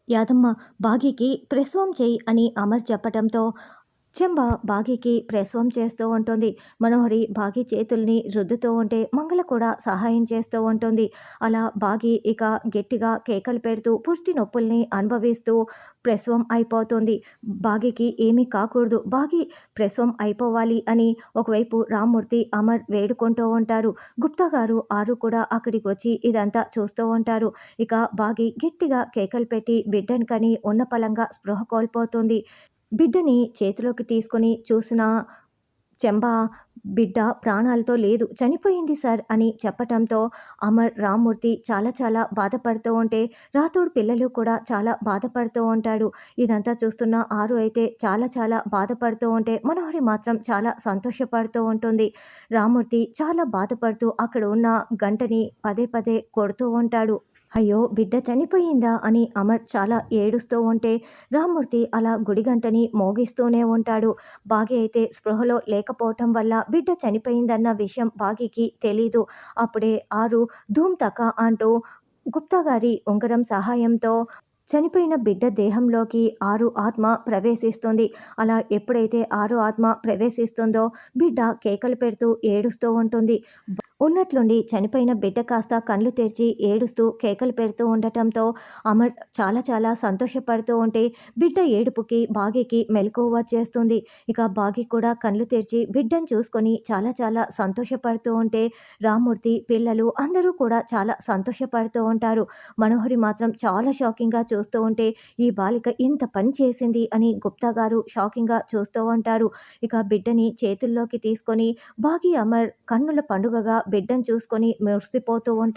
యాదమ్మ బాగీకి ప్రసవం చెయ్యి అని అమర్ చెప్పటంతో చెంబ బాగీకి ప్రసవం చేస్తూ ఉంటుంది. మనోహరి బాగీ చేతుల్ని రుద్దుతూ ఉంటే మంగళ కూడా సహాయం చేస్తూ ఉంటుంది. అలా బాగీ ఇక గట్టిగా కేకలు పెడుతూ పుష్టి నొప్పుల్ని అనుభవిస్తూ ప్రసవం అయిపోతుంది. బాగీకి ఏమీ కాకూడదు, బాగీ ప్రసవం అయిపోవాలి అని ఒకవైపు రామ్మూర్తి అమర్ వేడుకుంటూ ఉంటారు. గుప్తా గారు ఆరు కూడా అక్కడికి వచ్చి ఇదంతా చూస్తూ ఉంటారు. ఇక బాగీ గట్టిగా కేకలు పెట్టి బిడ్డను కని ఉన్న పలంగా స్పృహ కోల్పోతుంది. బిడ్డని చేతిలోకి తీసుకొని చూసిన చెంబ బిడ్డ ప్రాణాలతో లేదు, చనిపోయింది సార్ అని చెప్పటంతో అమర్ రామ్మూర్తి చాలా చాలా బాధపడుతూ ఉంటే రాథోడ్ పిల్లలు కూడా చాలా బాధపడుతూ ఉంటాడు. ఇదంతా చూస్తున్న ఆరు అయితే చాలా చాలా బాధపడుతూ ఉంటే మనోహరి మాత్రం చాలా సంతోషపడుతూ ఉంటుంది. రామ్మూర్తి చాలా బాధపడుతూ అక్కడ ఉన్న గంటని పదే పదే కొడుతూ ఉంటాడు. అయ్యో బిడ్డ చనిపోయిందా అని అమర్ చాలా ఏడుస్తూ ఉంటే రామ్మూర్తి అలా గుడిగంటని మోగిస్తూనే ఉంటాడు. బాగి అయితే స్పృహలో లేకపోవటం వల్ల బిడ్డ చనిపోయిందన్న విషయం బాగికి తెలీదు. అప్పుడే ఆరు ధూమ్ తక అంటూ గుప్తా గారి ఉంగరం సహాయంతో చనిపోయిన బిడ్డ దేహంలోకి ఆరు ఆత్మ ప్రవేశిస్తుంది. అలా ఎప్పుడైతే ఆరు ఆత్మ ప్రవేశిస్తుందో బిడ్డ కేకలు పెడుతూ ఏడుస్తూ ఉంటుంది. ఉన్నట్లుండి చనిపోయిన బిడ్డ కాస్త కళ్ళు తెరిచి ఏడుస్తూ కేకలు పెడుతూ ఉండటంతో అమర్ చాలా చాలా సంతోషపడుతూ ఉంటే బిడ్డ ఏడుపుకి బాగీకి మెలకువ వచ్చేస్తుంది. ఇక బాగీ కూడా కళ్ళు తెరిచి బిడ్డను చూసుకొని చాలా చాలా సంతోషపడుతూ ఉంటే రామ్మూర్తి పిల్లలు అందరూ కూడా చాలా సంతోషపడుతూ ఉంటారు. మనోహరి మాత్రం చాలా షాకింగ్గా చూస్తూ ఉంటే ఈ బాలిక ఇంత పని చేసింది అని గుప్తా గారు షాకింగ్గా చూస్తూ ఉంటారు. ఇక బిడ్డని చేతుల్లోకి తీసుకొని బాగీ అమర్ కన్నుల పండుగగా బిడ్డను చూసుకొని మురిసిపోతూ ఉంటారు.